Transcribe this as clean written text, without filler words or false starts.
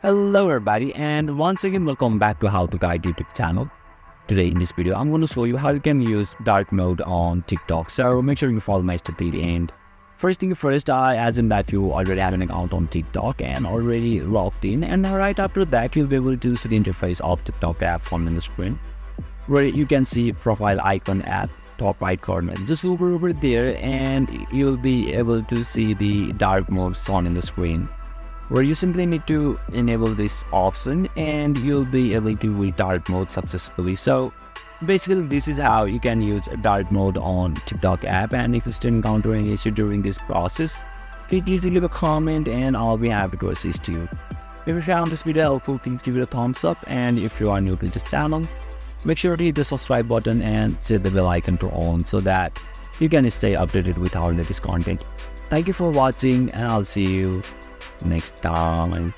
Hello everybody, and once again welcome back to How to Guide YouTube channel. Today in this video I'm going to show you how you can use dark mode on TikTok, so make sure you follow my step till the end. First thing first, I assume that you already have an account on TikTok and already logged in, and right after that you'll be able to see the interface of TikTok app on the screen, where you can see profile icon at top right corner. Just hover over there and you'll be able to see the dark mode on in the screen, where you simply need to enable this option and you'll be able to read dark mode successfully. So basically this is how you can use dark mode on TikTok app, and if you still encounter any issue during this process, please leave a comment and I'll be happy to assist you. If you found this video helpful, please give it a thumbs up, and if you are new to this channel, make sure to hit the subscribe button and set the bell icon to on so that you can stay updated with our latest content. Thank you for watching, and I'll see you next time.